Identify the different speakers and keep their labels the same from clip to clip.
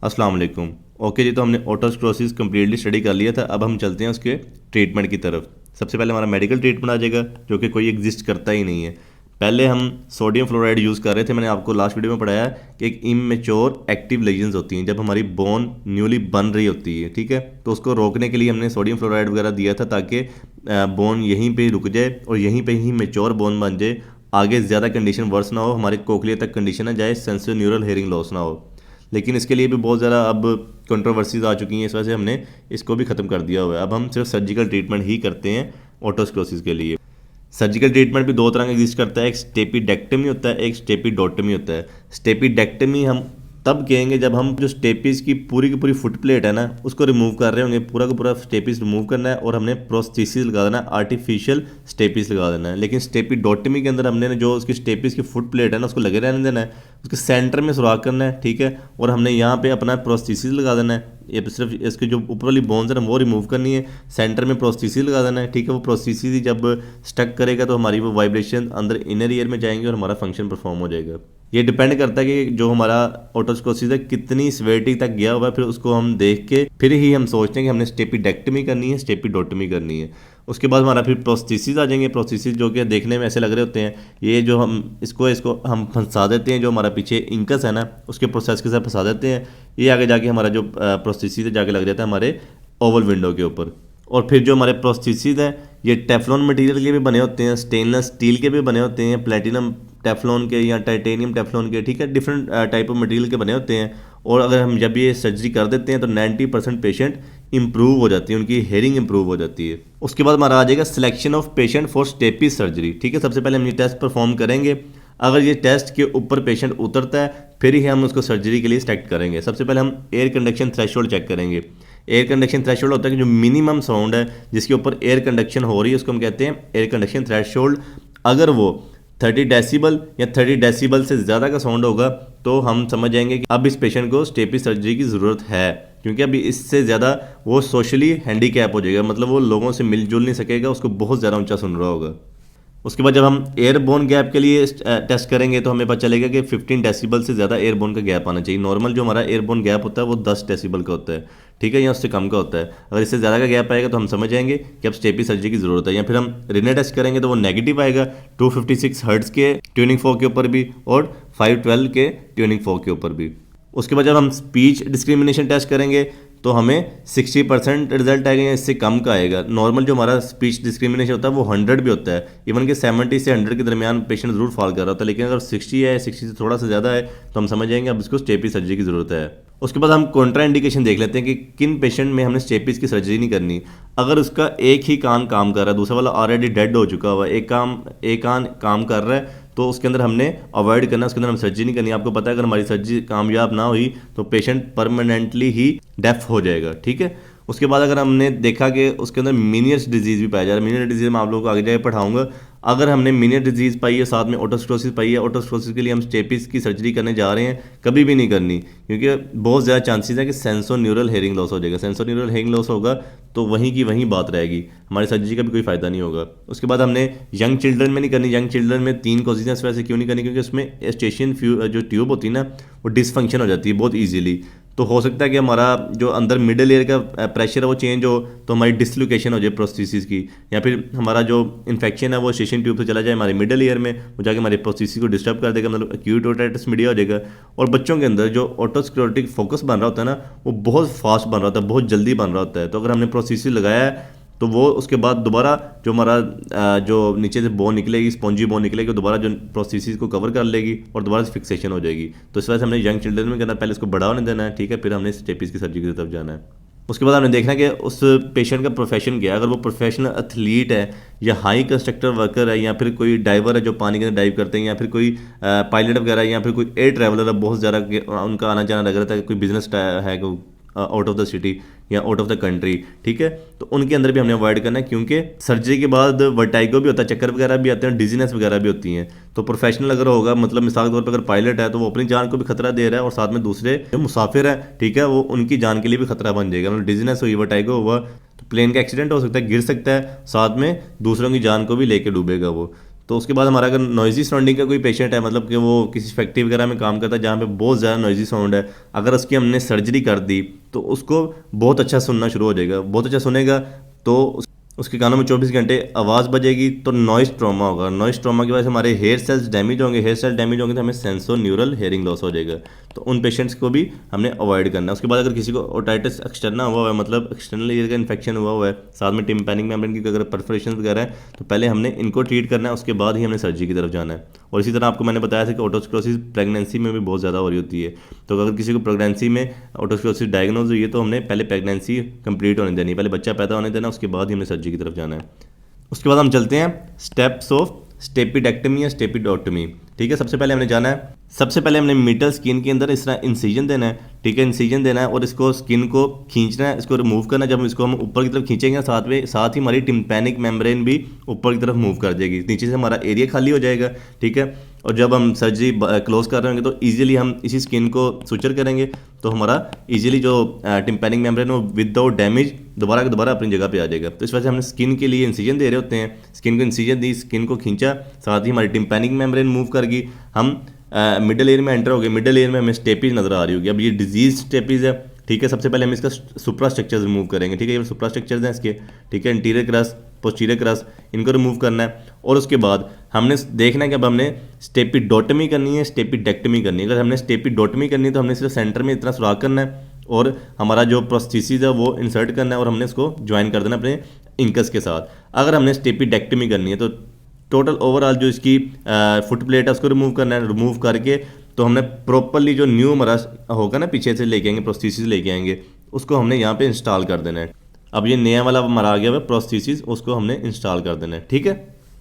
Speaker 1: अस्सलाम वालेकुम। ओके जी, तो हमने ओटोस्क्लोसिस कम्प्लीटली स्टडी कर लिया था। अब हम चलते हैं उसके ट्रीटमेंट की तरफ। सबसे पहले हमारा मेडिकल ट्रीटमेंट आ जाएगा, जो कि कोई एग्जिस्ट करता ही नहीं है। पहले हम सोडियम फ्लोराइड यूज़ कर रहे थे। मैंने आपको लास्ट वीडियो में पढ़ाया कि एक इमेच्योर एक्टिव लेजन्स होती हैं जब हमारी बोन न्यूली बन रही होती है, ठीक है। तो उसको रोकने के लिए हमने सोडियम फ्लोराइड वगैरह दिया था ताकि बोन यहीं पे रुक जाए और यहीं पे ही मेच्योर बोन बन जाए। आगे ज़्यादा कंडीशन वर्स ना हो, हमारे कोकलिया तक कंडीशन ना जाए, सेंसरी न्यूरल हेयरिंग लॉस ना हो। लेकिन इसके लिए भी बहुत ज़्यादा अब कंट्रोवर्सीज आ चुकी हैं, इस वजह से हमने इसको भी ख़त्म कर दिया हुआ है। अब हम सिर्फ सर्जिकल ट्रीटमेंट ही करते हैं ओटोस्क्लोसिस के लिए। सर्जिकल ट्रीटमेंट भी दो तरह का एग्जिस्ट करता है, एक स्टेपिडेक्टमी होता है, एक स्टेपिडोटमी होता है। स्टेपिडेक्टमी हम तब कहेंगे जब हम जो स्टेपिस की पूरी फुट प्लेट है ना, उसको रिमूव कर रहे होंगे। पूरा का पूरा स्टेपिस रिमूव करना है और हमने प्रोस्थेसिस लगा देना है, आर्टिफिशियल स्टेपिस लगा देना है। लेकिन स्टेपिडोटमी के अंदर हमने जो उसकी स्टेपिस की फुट प्लेट है ना, उसको लगे रहने देना है, उसके सेंटर में सुराख करना है, ठीक है। और हमने यहाँ पे अपना प्रोस्थेसिस लगा देना है। ये सिर्फ इसकी जो ऊपर वाली बोन्स है ना वो रिमूव करनी है, सेंटर में प्रोस्थेसिस लगा देना है, ठीक है। वो प्रोस्थेसिस जब स्टक करेगा तो हमारी वो वाइब्रेशन अंदर इनर ईयर में जाएंगे और हमारा फंक्शन परफॉर्म हो जाएगा। ये डिपेंड करता है कि जो हमारा ओटोस्क्लोसिस है कितनी सिवियरिटी तक गया हुआ है, फिर उसको हम देख के फिर ही हम सोचते हैं कि हमने स्टेपिडेक्टमी करनी है, स्टेपिडोटमी करनी है। उसके बाद हमारा फिर प्रोस्थेसिस आ जाएंगे। प्रोस्थेसिस जो कि देखने में ऐसे लग रहे होते हैं, ये जो हम इसको हम फंसा देते हैं, जो हमारा पीछे इंकस है ना उसके प्रोसेस के साथ फंसा देते हैं। ये आगे जाके हमारा जो प्रोस्थेसिस है जाके लग जाता है हमारे ओवल विंडो के ऊपर। और फिर जो हमारे प्रोस्थेसिस हैं ये टेफ्लॉन मटेरियल के भी बने होते हैं, स्टेनलेस स्टील के भी बने होते हैं, प्लेटिनम टेफ्लॉन के या टाइटेनियम टेफ्लॉन के, ठीक है। डिफरेंट टाइप ऑफ मटेरियल के बने होते हैं। और अगर हम जब ये सर्जरी कर देते हैं तो 90% पेशेंट इंप्रूव हो जाती है, उनकी हेयरिंग इंप्रूव हो जाती है। उसके बाद हमारा आ जाएगा selection of patient for stapes surgery, ठीक है। सबसे पहले हम ये टेस्ट परफॉर्म करेंगे। अगर ये टेस्ट के ऊपर पेशेंट उतरता है फिर ही हम उसको सर्जरी के लिए सेलेक्ट करेंगे। सबसे पहले हम एयर कंडक्शन थ्रेशोल्ड चेक करेंगे। एयर कंडक्शन थ्रेशोल्ड होता है कि जो मिनिमम साउंड है जिसके ऊपर एयर कंडक्शन हो रही है उसको हम कहते हैं एयर कंडक्शन थ्रेशोल्ड। अगर वो 30 डेसिबल या 30 डेसिबल से ज़्यादा का साउंड होगा तो हम समझ जाएंगे कि अब इस पेशेंट को स्टेपिस सर्जरी की ज़रूरत है, क्योंकि अभी इससे ज़्यादा वो सोशली हैंडीकैप हो जाएगा, मतलब वो लोगों से मिलजुल नहीं सकेगा, उसको बहुत ज़्यादा ऊंचा सुन रहा होगा। उसके बाद जब हम एयरबोन गैप के लिए टेस्ट करेंगे तो हमें पता चलेगा कि 15 डेसिबल से ज़्यादा एयरबोन का गैप आना चाहिए। नॉर्मल जो हमारा एयरबोन गैप होता है वो 10 डेसिबल का होता है, ठीक है, या उससे कम का होता है। अगर इससे ज़्यादा का गैप आएगा तो हम समझ जाएंगे कि अब स्टेपिस सर्जरी की ज़रूरत है। या फिर हम रिने टेस्ट करेंगे तो वो नेगेटिव आएगा 256 हर्ट्ज़ के ट्यूनिंग फोक के ऊपर भी और 512 के ट्यूनिंग फोक के ऊपर भी। उसके बाद जब हम स्पीच डिस्क्रिमिनेशन टेस्ट करेंगे तो हमें 60% रिजल्ट आएगा या इससे कम का आएगा। नॉर्मल जो हमारा स्पीच डिस्क्रिमिनेशन होता है वो 100 भी होता है, इवन कि 70 से 100 के दरमियान पेशेंट जरूर फॉल कर रहा होता है। लेकिन अगर 60 है, 60 से थोड़ा सा ज़्यादा है तो हम समझ जाएंगे अब इसको स्टेपिस सर्जरी की ज़रूरत है। उसके बाद हम कॉन्ट्रा इंडिकेशन देख लेते हैं कि किन पेशेंट में हमने स्टेपिस की सर्जरी नहीं करनी। अगर उसका एक ही कान काम कर रहा है, दूसरा वाला ऑलरेडी डेड हो चुका हुआ है, एक कान काम कर रहा है, तो उसके अंदर हमने अवॉइड करना, उसके अंदर हम सर्जरी नहीं करनी। आपको पता है अगर हमारी सर्जरी कामयाब ना हुई तो पेशेंट परमानेंटली ही डेफ हो जाएगा, ठीक है। उसके बाद अगर हमने देखा कि उसके अंदर मीनियर्स डिजीज़ भी पाया जा रहा है, मीनियर डिजीज़ मैं आप लोगों को आगे जाके पढ़ाऊंगा। अगर हमने मीनियर डिजीज़ पाई है, साथ में ओटोस्क्लोसिस पाई है, ओटोस्क्लोसिस के लिए हम स्टेपिस की सर्जरी करने जा रहे हैं, कभी भी नहीं करनी, क्योंकि बहुत ज़्यादा चांसेस है कि सेंसो न्यूरल हेयरिंग लॉस हो जाएगा। सेंसो न्यूरल हेयरिंग लॉस होगा तो वहीं की वहीं बात रहेगी, हमारी सर्जरी का भी कोई फ़ायदा नहीं होगा। उसके बाद हमने यंग चिल्ड्रन में नहीं करनी। यंग चिल्ड्रन में 3 कॉजेज़ हैं, इस वजह से क्यों नहीं करनी, क्योंकि उसमें एस्टेशियन जो ट्यूब होती है ना वो डिसफंक्शन हो जाती है बहुत ईजीली। तो हो सकता है कि हमारा जो अंदर मिडल ईयर का प्रेशर है वो चेंज हो तो हमारी डिसलोकेशन हो जाए प्रोस्थेसिस की, या फिर हमारा जो इन्फेक्शन है वो स्टेशन ट्यूब से चला जाए हमारे मिडल ईयर में, वो जाके हमारे प्रोस्थेसिस को डिस्टर्ब कर देगा, मतलब एक्यूट ओटाइटिस मीडिया हो जाएगा। और बच्चों के अंदर जो ऑटोस्क्लेरोटिक फोकस बन रहा होता है ना वो बहुत फास्ट बन रहा होता है, बहुत जल्दी बन रहा होता है। तो अगर हमने प्रोस्थेसिस लगाया है तो वो उसके बाद दोबारा जो हमारा जो नीचे से बोन निकलेगी, स्पॉन्जी बोन निकलेगी, दोबारा जो प्रोस्थेसिस को कवर कर लेगी और दोबारा से फिक्सेशन हो जाएगी। तो इस वजह से हमने यंग चिल्ड्रन में करना, पहले इसको बढ़ावा नहीं देना है, ठीक है, फिर हमने स्टेपिस की सर्जरी की तरफ जाना है। उसके बाद हमने देखना है कि उस पेशेंट का प्रोफेशन क्या है। अगर वो प्रोफेशनल एथलीट है या हाई कंस्ट्रक्टर वर्कर है या फिर कोई डाइवर है जो पानी के अंदर डाइव करते हैं, या फिर कोई पायलट वगैरह है, या फिर कोई एयर ट्रैवलर है, बहुत ज़्यादा उनका आना जाना लग रहा था, कोई बिजनेस है आउट ऑफ द सिटी या आउट ऑफ द कंट्री, ठीक है, तो उनके अंदर भी हमने अवॉइड करना है, क्योंकि सर्जरी के बाद वर्टाइगो भी होता है, चक्कर वगैरह भी आते हैं, डिजीनेस वगैरह भी होती हैं। तो प्रोफेशनल अगर होगा, मतलब मिसाल के तौर पर अगर पायलट है तो वो अपनी जान को भी खतरा दे रहा है और साथ में दूसरे जो मुसाफिर है, ठीक है, वो उनकी जान के लिए भी खतरा बन जाएगा। मतलब डिजीनेस हुई, वर्टाइगो हुआ तो प्लेन का एक्सीडेंट हो सकता है, गिर सकता है, साथ में दूसरों की जान को भी लेके डूबेगा वो। तो उसके बाद हमारा अगर नॉइजी साउंडिंग का कोई पेशेंट है, मतलब कि वो किसी फैक्ट्री वगैरह में काम करता है जहाँ पे बहुत ज़्यादा नॉइजी साउंड है, अगर उसकी हमने सर्जरी कर दी तो उसको बहुत अच्छा सुनना शुरू हो जाएगा, बहुत अच्छा सुनेगा। तो उसके कानों में 24 घंटे आवाज़ बजेगी। तो नॉइस ट्रॉमा होगा, नॉइस ट्रॉमा की वजह से हमारे हेयर सेल्स डैमेज होंगे, हेयर सेल डैमेज होंगे तो हमें सेंसो न्यूरल हेयरिंग लॉस हो जाएगा। तो उन पेशेंट्स को भी हमने अवॉइड करना है। उसके बाद अगर किसी को ओटाइटिस एक्सटर्ना हुआ है, मतलब एक्सटर्नल ईयर का इन्फेक्शन हुआ है, साथ में टिम्पैनिक मेम्ब्रेन की अगर परफोरेशन वगैरह है, तो पहले हमने इनको ट्रीट करना है, उसके बाद ही हमने सर्जरी की तरफ जाना है। और इसी तरह आपको मैंने बताया था कि ओटोस्क्लेरोसिस प्रेगनेंसी में भी बहुत ज़्यादा हो रही होती है। तो अगर किसी को प्रेगनेंसी में ओटोस्क्लेरोसिस डायग्नोज हुई है तो हमने पहले प्रेगनेंसी कंप्लीट होने देनी है, पहले बच्चा पैदा होने देना, उसके बाद ही हमने सर्जरी की तरफ जाना है। उसके बाद हम चलते हैं स्टेप्स ऑफ स्टेपिडेक्टमी या स्टेपिडोटमी। ठीक है, सबसे पहले हमने जाना है, सबसे पहले हमने मिडल स्किन के अंदर इस तरह इंसिजन देना है। ठीक है, इंसिजन देना है और इसको स्किन को खींचना है, इसको रिमूव करना है। जब इसको हम ऊपर की तरफ खींचेंगे साथ ही हमारी टिम्पैनिक मेम्ब्रेन भी ऊपर की तरफ मूव कर जाएगी, नीचे से हमारा एरिया खाली हो जाएगा। ठीक है, और जब हम सर्जरी क्लोज कर रहे होंगे तो ईजिली हम इसी स्किन को सुचर करेंगे, तो हमारा ईजिली जो टिम्पैनिक मेम्ब्रेन वो विदाउट डैमेज दोबारा के दोबारा अपनी जगह पे आ जाएगा। तो इस वजह से हमने स्किन के लिए इंसिजन दे रहे होते हैं, स्किन को इंसिजन दी, स्किन को खींचा, साथ ही हमारी टिम्पैनिक मेम्ब्रेन मूव कर गई, हम मिडल एयर में एंटर हो गए। मिडल एयर में हमें स्टेपीज नज़र आ रही होगी। अब ये डिजीज स्टेपीज है। ठीक है, सबसे पहले हम इसका सुप्रा स्ट्रक्चर्स रिमूव करेंगे। ठीक है, ये सुप्रा स्ट्रक्चर्स हैं इसके। ठीक है, इंटीरियर क्रस्ट, पोस्टीरियर क्रस्ट, इनको रिमूव करना है। और उसके बाद हमने देखना है कि अब हमने स्टेपिडोटमी करनी है, स्टेपिडेक्टमी करनी है। अगर हमने स्टेपिडोटमी करनी है तो हमने सिर्फ सेंटर में इतना सुराख करना है और हमारा जो प्रोस्थेसिस है वो इंसर्ट करना है और हमने इसको ज्वाइन कर देना अपने इंकस के साथ। अगर हमने स्टेपिडेक्टमी करनी है तो टोटल ओवरऑल जो इसकी फुट प्लेट है उसको रिमूव करना है। रिमूव करके तो हमने प्रॉपरली जो न्यू हमारा होगा ना, पीछे से लेके आएंगे, प्रोस्थेसिस लेके आएंगे, उसको हमने यहाँ पे इंस्टॉल कर देना है। अब ये नया वाला हमारा आ गया हुआ प्रोस्थेसिस, उसको हमने इंस्टॉल कर देना है। ठीक है,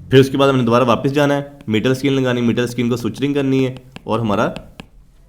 Speaker 1: फिर उसके बाद हमने दोबारा वापस जाना है, मिडल स्किन लगानी, मिडल स्किन को सुचरिंग करनी है और हमारा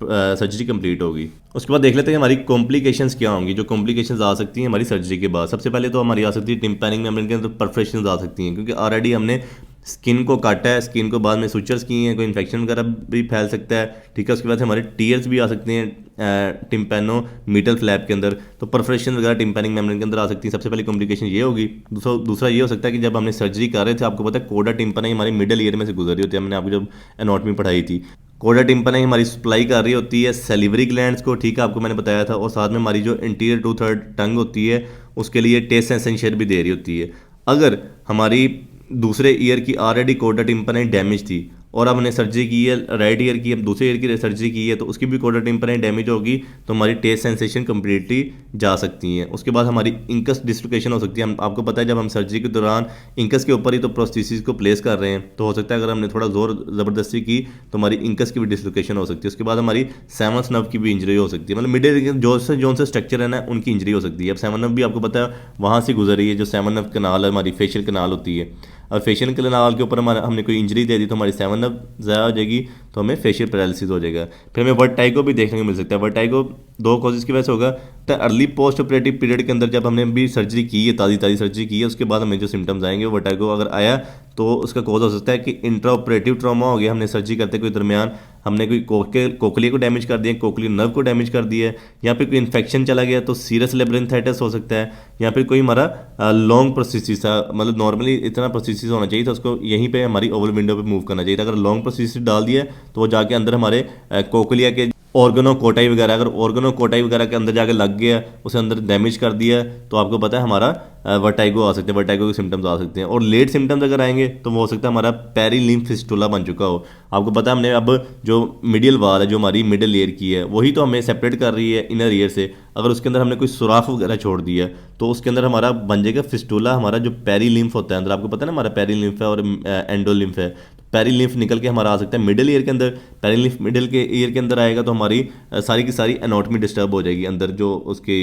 Speaker 1: सर्जरी कंप्लीट होगी। उसके बाद देख लेते हैं हमारी कॉम्प्लिकेशंस क्या होंगी, जो कॉम्प्लिकेशंस आ सकती हैं हमारी सर्जरी के बाद। सबसे पहले तो हमारी आ सकती है टिम्पैनिक मेम्ब्रेन के अंदर परफोरेशंस आ सकती हैं, क्योंकि ऑलरेडी हमने स्किन को काटा है, स्किन को बाद में सुचर्स किए हैं, कोई इन्फेक्शन वगैरह भी फैल सकता है। ठीक है, उसके बाद हमारे टीयर्स भी आ सकते हैं टिम्पैनो मीटल फ्लैप के अंदर, तो परफोरेशन वगैरह टिम्पैनिक मेम्ब्रेन के अंदर आ सकती है। सबसे पहले कॉम्प्लिकेशन ये होगी। दूसरा ये हो सकता है कि जब हमने सर्जरी कर रहे थे, आपको पता है कोडा टिम्पैनी हमारी मिडल ईयर में से गुजर रही होती है। हमने आपको जब एनाटॉमी पढ़ाई थी, कोडा टिम्पैनी हमारी सप्लाई कर रही होती है सैलिवरी ग्लैंड्स को। ठीक है, आपको मैंने बताया था। और साथ में हमारी जो इंटीरियर 2/3 टंग होती है उसके लिए टेस्ट सेंसेशन भी दे रही होती है। अगर हमारी दूसरे ईयर की ऑलरेडी कोडा टिम्पैनी डैमेज थी और अब हमने सर्जरी की है राइट ईयर की, अब दूसरे ईयर की सर्जरी की है, तो उसकी भी कोडा टिम्पैनी डैमेज होगी, तो हमारी टेस्ट सेंसेशन कम्प्लीटली जा सकती हैं। उसके बाद हमारी इंकस डिस्लोकेशन हो सकती है। हम आपको पता है जब हम सर्जरी के दौरान इंकस के ऊपर ही तो प्रोस्थेसिस को प्लेस कर रहे हैं, तो हो सकता है अगर हमने थोड़ा जोर ज़बरदस्ती की तो हमारी इंकस की भी डिस्लोकेशन हो सकती है। उसके बाद हमारी सेवंथ नर्व की भी इंजरी हो सकती है, मतलब मिडिल जो से स्ट्रक्चर है ना उनकी इंजरी हो सकती है। अब सेवन नर्व भी आपको पता है वहाँ से गुजर रही है, जो सेवन नर्व कनाल है, हमारी फेशियल कनाल होती है। और फेशियल कनाल के ऊपर हमारा हमने कोई इंजरी दे दी तो हमारी सेवन नर्व ज़्यादा हो जाएगी, तो हमें फेशियल पैरालिसिस हो जाएगा। फिर हमें वर्टाइगो भी देखने को मिल सकता है। वर्टाइगो दो कॉजेज़ की वजह से होगा। तो अर्ली पोस्ट ऑपरेटिव पीरियड के अंदर जब हमने भी सर्जरी की है, ताज़ी सर्जरी की है, उसके बाद हमें जो सिम्टम्स आएंगे, वर्टाइगो अगर आया तो उसका कॉज हो सकता है कि इंट्रा ऑपरेटिव ट्रॉमा हो गया। हमने सर्जरी करते कोई दरमियान हमने कोई कोकलिया को डैमेज कर दिया, कोकलियर नर्व को डैमेज कर दिया है, या फिर कोई इन्फेक्शन चला गया तो सीरस लेब्रिंथाइटिस हो सकता है, या फिर कोई हमारा लॉन्ग प्रोसेसिस था, मतलब नॉर्मली इतना प्रोसेसिस होना चाहिए था, उसको यहीं पे हमारी ओवल विंडो पे मूव करना चाहिए था। अगर लॉन्ग प्रोसेसिस डाल दिया तो वो जाके अंदर हमारे कोकलिया के ऑर्गनो कोटाई वगैरह, अगर ऑर्गनो कोटाई वगैरह के अंदर जाके लग गया, उसे अंदर डैमेज कर दिया, तो आपको पता है हमारा वर्टाइगो आ सकते हैं, वर्टाइगो के सिम्टम्स आ सकते हैं। और लेट सिम्टम्स अगर आएंगे तो वो हो सकता है हमारा पेरीलिम्फ फिस्टुला बन चुका हो। आपको पता है हमने अब जो मिडिल वाल है, जो हमारी मिडिल ईयर की है, वही तो हमें सेपरेट कर रही है इनर ईयर से। अगर उसके अंदर हमने कोई सुराख वगैरह छोड़ दिया तो उसके अंदर हमारा बन जाएगा फिस्टुला, हमारा जो पेरीलिम्फ होता है अंदर। आपको पता है ना हमारा पेरीलिम्फ है और एंडोलिम्फ है। पेरीलिम्फ निकल के हमारा आ सकता है मिडिल ईयर के अंदर। पेरीलिम्फ मिडिल के ईयर के अंदर आएगा तो हमारी सारी की सारी एनाटॉमी डिस्टर्ब हो जाएगी अंदर जो उसकी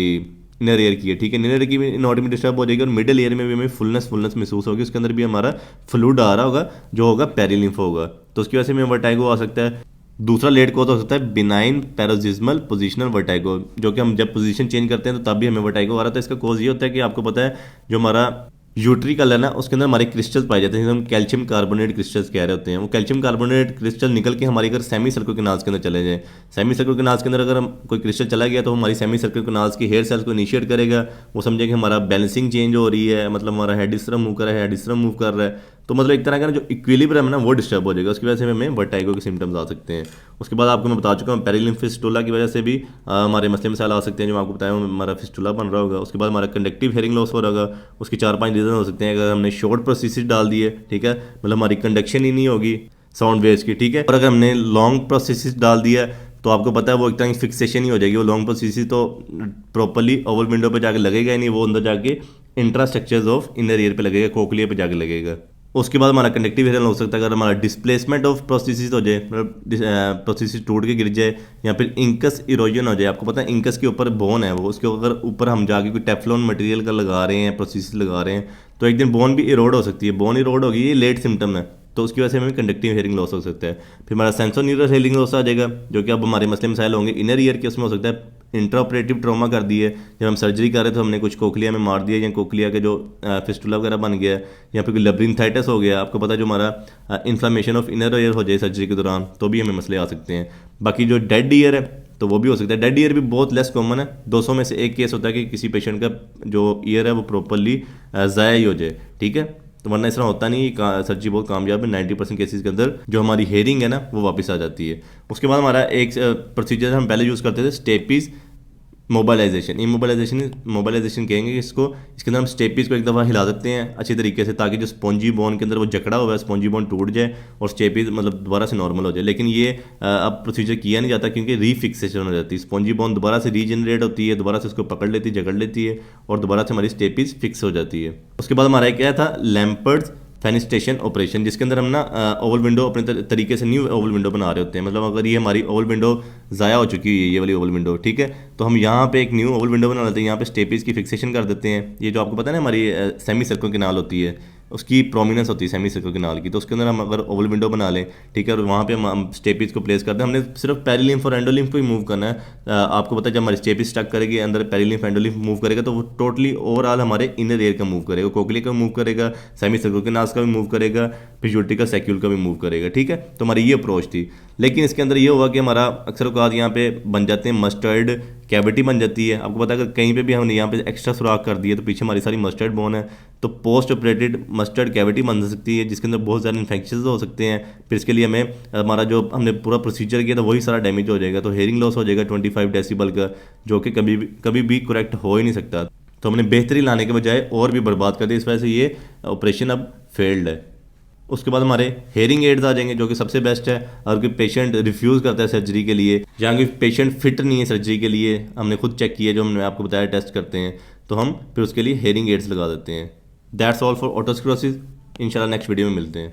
Speaker 1: इनर ईयर की है। ठीक है, इनर ईयर की भी एनाटॉमी डिस्टर्ब हो जाएगी और मिडिल ईयर में भी हमें फुलनेस महसूस होगी। उसके अंदर भी हमारा फ्लूइड आ रहा होगा जो होगा पेरीलिम्फ होगा, तो उसकी वजह से हमें वर्टाइगो आ सकता है। दूसरा लेट कॉज हो सकता है बिनाइन पैरोजिज्मल पोजिशनल वर्टाइगो, जो कि हम जब पोजीशन चेंज करते हैं तो तब भी हमें वर्टाइगो आ रहा था। इसका कॉज ये होता है कि आपको पता है जो हमारा यूट्री कलर ना उसके अंदर हमारे क्रिस्टल्स पाए जाते हैं, जिसे हम कैल्शियम कार्बोनेट क्रिस्टल्स कह रहे होते हैं। वो कैल्शियम कार्बोनेट क्रिस्टल निकल के हमारी अगर सेमी सर्कुलर कैनाल्स के अंदर चले जाएं, सेमी सर्कुलर कैनाल्स के अंदर अगर हम कोई क्रिस्टल चला गया तो हमारी सेमी सर्कुलर कैनाल्स की हेयर सेल्स को इनिशिएट करेगा। वो समझे कि हमारा बैलेंसिंग चेंज हो रही है, मतलब हमारा हेड इस तरह मूव कर रहा है, हेड इस तरह मूव कर रहा है, तो मतलब एक तरह का ना जो इक्विलिब्रियम है ना वो डिस्टर्ब हो जाएगा, उसकी वजह से हमें वर्टाइगो के सिम्टम्स आ सकते हैं। उसके बाद आपको मैं बता चुका हूँ पेरिलिम्फ फिस्टुला की वजह से भी हमारे मसले मसाइल आ सकते हैं, जो मैं आपको बताया हूँ हमारा फिस्टुला बन रहा होगा। उसके बाद हमारा कंडक्टिव हेयरिंग लॉस हो रहा होगा, उसके 4-5 रीज़न हो सकते हैं। अगर हमने शॉर्ट प्रोसेसिस डाल दिए, ठीक है, मतलब हमारी कंडक्शन ही नहीं होगी साउंड वेव्स की, ठीक है। और अगर हमने लॉन्ग प्रोसेसिस डाल दिया तो आपको पता है वो एक तरह की फिक्सेशन ही हो जाएगी। वो लॉन्ग प्रोसेसिस तो प्रॉपर्ली ओवल विंडो पे जाके लगेगा ही नहीं, वो अंदर जाके इंट्रास्ट्रक्चर्स ऑफ इनर ईयर पे लगेगा, कोक्लिया पे जाके लगेगा। उसके बाद हमारा कंडक्टिव हेयरिंग हो सकता है अगर हमारा डिस्प्लेसमेंट ऑफ प्रोसेसिस हो जाए, मतलब प्रोसेसिस टूट के गिर जाए, या फिर इंकस इरोजन हो जाए। आपको पता है इंकस के ऊपर बोन है, वो उसके अगर ऊपर हम जाके कोई टेफ्लॉन मटेरियल का लगा रहे हैं, प्रोसेसिस लगा रहे हैं, तो एक दिन बोन भी इरोड हो सकती है। बोन इरोड होगी, ये लेट सिम्टम है, तो उसकी वजह से हमें कंडक्टिव हेयरिंग लॉस हो सकता है। फिर हमारा सेंसोन्यूरल हेयरिंग लॉस आ जाएगा, जो कि अब हमारे मसले मसाइल होंगे इनर ईयर के। उसमें हो सकता है इंट्राऑपरेटिव ट्रॉमा कर दी है, जब हम सर्जरी कर रहे थे हमने कुछ कोक्लिया में मार दिया, या कोक्लिया के जो फिस्टुला वगैरह बन गया, या फिर कोई लैब्रिन्थाइटिस हो गया। आपको पता है जो हमारा इन्फ्लामेशन ऑफ इनर ईयर हो जाए सर्जरी के दौरान, तो भी हमें मसले आ सकते हैं। बाकी जो डेड ईयर है तो वो भी हो सकता है। डेड ईयर भी बहुत लेस कॉमन है, 200 में से एक केस होता है कि किसी पेशेंट का जो ईयर है वो प्रॉपरली ज़ाया ही हो जाए, ठीक है। तो वरना इस तरह होता नहीं, सर्जरी बहुत कामयाब है। 90% केसेस के अंदर जो हमारी हेयरिंग है ना वो वापस आ जाती है। उसके बाद हमारा एक प्रोसीजर हम पहले यूज़ करते थे, स्टेपीज मोबाइलाइजेशन। मोबाइलाइजेशन कहेंगे इसको। इसके अंदर हम स्टेपीज को एक दफ़ा हिला देते हैं अच्छी तरीके से, ताकि जो स्पॉन्जी बोन के अंदर वो जकड़ा हुआ है स्पॉन्जी बोन टूट जाए और स्टेपीज मतलब दोबारा से नॉर्मल हो जाए। लेकिन ये अब प्रोसीजर किया नहीं जाता, क्योंकि रीफिक्सेशन हो जाती है। स्पॉन्जी बोन दोबारा से रीजनरेट होती है, दोबारा से उसको पकड़ लेती है, जकड़ लेती है, और दोबारा से हमारी स्टेपीज फिक्स हो जाती है। उसके बाद हमारा क्या था, लैम्पर्ट्स फेनिस्टेशन ऑपरेशन, जिसके अंदर हम ना ओवल विंडो अपने तरीके से न्यू ओवल विंडो बना रहे होते हैं। मतलब अगर ये हमारी ओवल विंडो ज़ाया हो चुकी है, ये वाली ओवल विंडो, ठीक है, तो हम यहाँ पे एक न्यू ओवल विंडो बना लेते हैं। यहाँ पे स्टेपीज की फिक्सेशन कर देते हैं। ये जो आपको पता है ना हमारी सेमी सर्कल कैनाल होती है, उसकी प्रोमिनेंस होती है सेमी सर्कल कैनाल की, तो उसके अंदर हम अगर ओवल विंडो बना लें, ठीक है, और वहाँ पे हम स्टेपीज को प्लेस करते हैं। हमने सिर्फ पेरिलिम्फ और एंडोलिम्फ को ही मूव करना है। आपको पता है जब हमारी स्टेपीज स्टक करेगी अंदर, पेरिलिम्फ एंडोलिम्फ मूव करेगा, तो वो टोटली ओवरऑल हमारे इनर एयर का मूव करेगा, कोक्लिया का मूव करेगा, सेमी सर्कल कैनाल का भी मूव करेगा, फिर यूट्रिकल सैक्यूल का भी मूव करेगा, ठीक है। तो हमारी ये अप्रोच थी। लेकिन इसके अंदर ये हुआ कि हमारा अक्सर औकात यहाँ पे बन जाते हैं मस्टर्ड कैविटी बन जाती है। आपको पता है अगर कहीं पे भी हमने यहाँ पे एक्स्ट्रा सुराख कर दिए तो पीछे हमारी सारी मस्टर्ड बोन है, तो पोस्ट ऑपरेटेड मस्टर्ड कैविटी बन सकती है, जिसके अंदर बहुत ज़्यादा इन्फेक्शन हो सकते हैं। फिर इसके लिए हमें हमारा जो हमने पूरा प्रोसीजर किया था वही सारा डैमेज हो जाएगा, तो हेयरिंग लॉस हो जाएगा 25 डेसिबल का, जो कि कभी भी करेक्ट हो ही नहीं सकता। तो हमने बेहतरी लाने के बजाय और भी बर्बाद कर दिया, इस वजह से ये ऑपरेशन अब फेल्ड है। उसके बाद हमारे हेयरिंग एड्स आ जाएंगे, जो कि सबसे बेस्ट है। अगर कोई पेशेंट रिफ्यूज़ करता है सर्जरी के लिए, या कोई पेशेंट फिट नहीं है सर्जरी के लिए, हमने खुद चेक किया, जो हमने आपको बताया टेस्ट करते हैं, तो हम फिर उसके लिए हेयरिंग एड्स लगा देते हैं। That's all for otosclerosis. इंशाल्लाह नेक्स्ट वीडियो में मिलते हैं।